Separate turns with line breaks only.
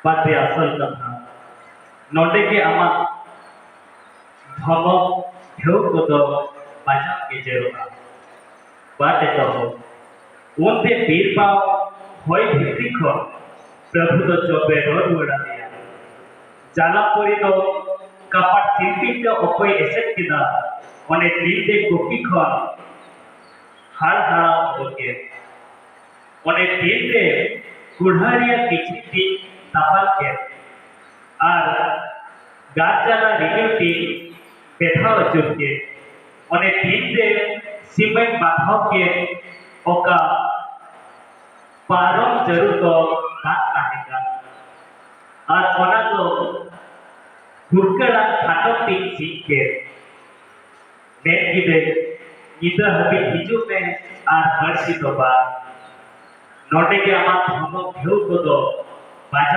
बाते असल कथा नोटे के आमा धमक ढेउ को तो बाजा के जरूरा बाते तो हो उनते पीर पाव होई भित्ति खो प्रभु तो चोबे रोड उड़ा दिया जाला परी तो कपाट सिंपी तो ओकोई एसेट किदा ओने दिलते गोपी खो हार हारा होके ओने दिलते कुढ़ारिया किचती तपल के आर गार्जाला रिगेटी बेधा अचुर के ओने दिलते सीमेंट बाधाव के ओका पारम जरूर तो बात कहेगा और ओना तो हुरकड़ा खाटो टिक सीख के नेट गिदे इधर हबी हिजू में आर हर्षी तो बा नोटे के आमा धमक ढेउ को तो बाजा